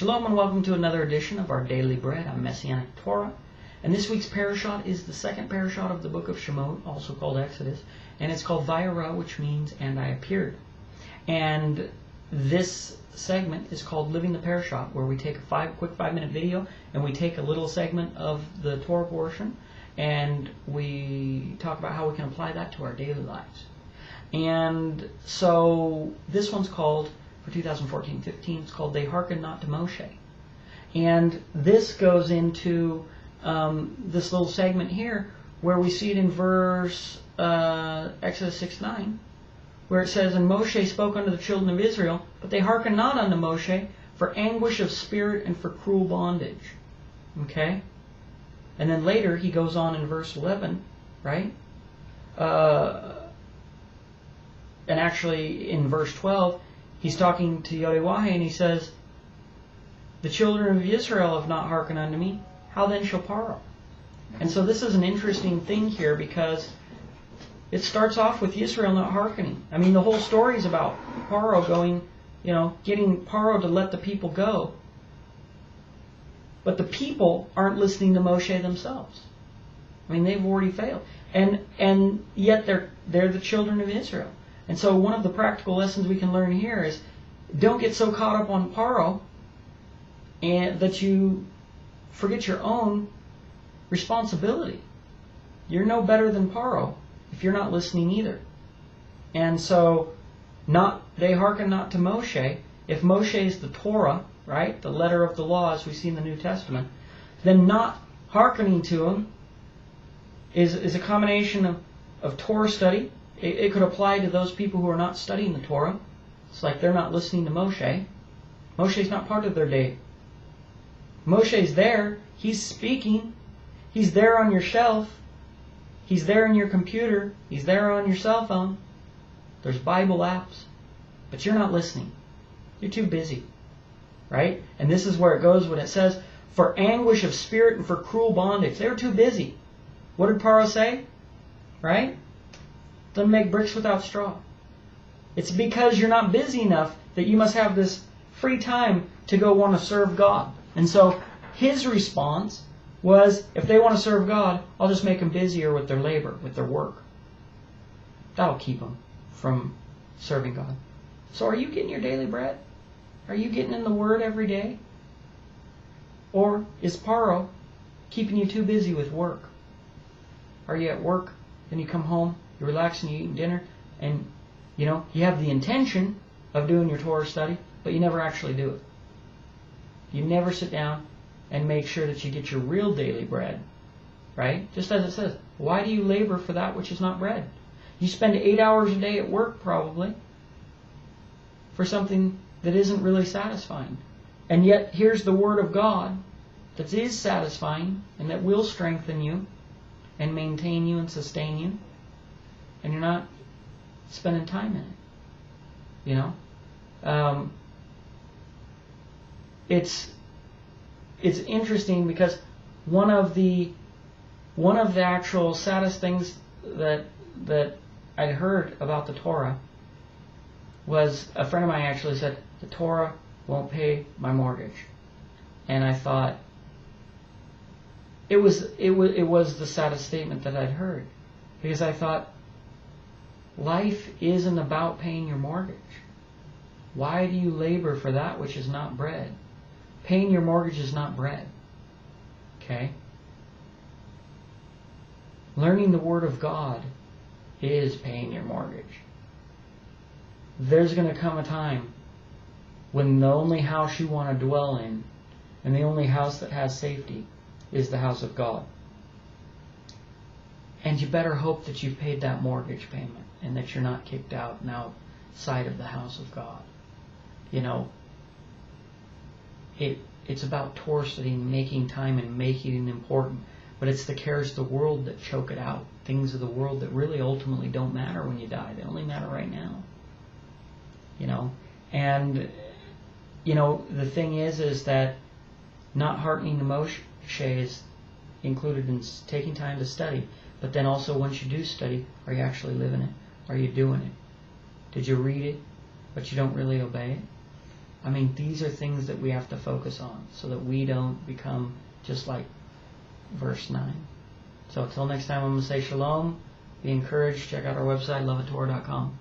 Shalom and welcome to another edition of our Daily Bread on Messianic Torah. And this week's Parashat is the second Parashat of the book of Shemot, also called Exodus. And it's called Vayera, which means, and I appeared. And this segment is called Living the Parashat, where we take a quick 5-minute video and we take a little segment of the Torah portion and we talk about how we can apply that to our daily lives. And so this one's called, for 2014-15, it's called They Hearkened Not to Moshe. And this goes into this little segment here where we see it in verse Exodus 6:9, where it says, And Moshe spoke unto the children of Israel, but they hearkened not unto Moshe for anguish of spirit and for cruel bondage. Okay? And then later he goes on in verse 11, right? And actually in verse 12, he's talking to YHWH and he says, The children of Israel have not hearkened unto me, how then shall Paro? And so this is an interesting thing here because it starts off with Israel not hearkening. I mean, the whole story is about Paro going, getting Paro to let the people go. But the people aren't listening to Moshe themselves. I mean, they've already failed. And yet they're the children of Israel. And so one of the practical lessons we can learn here is don't get so caught up on Paro and that you forget your own responsibility. You're no better than Paro if you're not listening either. And so they hearken not to Moshe. If Moshe is the Torah, right, the letter of the law as we see in the New Testament, then not hearkening to him is a combination of Torah study. It could apply to those people who are not studying the Torah. It's like they're not listening to Moshe. Moshe's not part of their day. Moshe's there. He's speaking. He's there on your shelf. He's there in your computer. He's there on your cell phone. There's Bible apps. But you're not listening. You're too busy. Right? And this is where it goes when it says, for anguish of spirit and for cruel bondage. They were too busy. What did Paro say? Right? Doesn't make bricks without straw. It's because you're not busy enough that you must have this free time to go want to serve God. And so his response was, if they want to serve God, I'll just make them busier with their labor, with their work. That'll keep them from serving God. So are you getting your daily bread? Are you getting in the Word every day? Or is Paro keeping you too busy with work? Are you at work, then you come home, you're relaxing, you're eating dinner, and you have the intention of doing your Torah study, but you never actually do it. You never sit down and make sure that you get your real daily bread, right? Just as it says, why do you labor for that which is not bread? You spend 8 hours a day at work probably for something that isn't really satisfying. And yet here's the Word of God that is satisfying and that will strengthen you and maintain you and sustain you. And you're not spending time in it. It's interesting because one of the actual saddest things that I heard about the Torah was a friend of mine actually said, the Torah won't pay my mortgage. And I thought it was the saddest statement that I'd heard, because I thought, life isn't about paying your mortgage. Why do you labor for that which is not bread? Paying your mortgage is not bread. Okay? Learning the Word of God is paying your mortgage. There's going to come a time when the only house you want to dwell in and the only house that has safety is the house of God. And you better hope that you've paid that mortgage payment and that you're not kicked out and outside of the house of God. It's about Torah studying, making time and making it important. But it's the cares of the world that choke it out. Things of the world that really ultimately don't matter when you die. They only matter right now. And, the thing is that not hearkening to Moshe is included in taking time to study. But then also once you do study, are you actually living it? Are you doing it? Did you read it, but you don't really obey it? I mean, these are things that we have to focus on so that we don't become just like verse 9. So until next time, I'm going to say shalom. Be encouraged. Check out our website, loveattorah.com.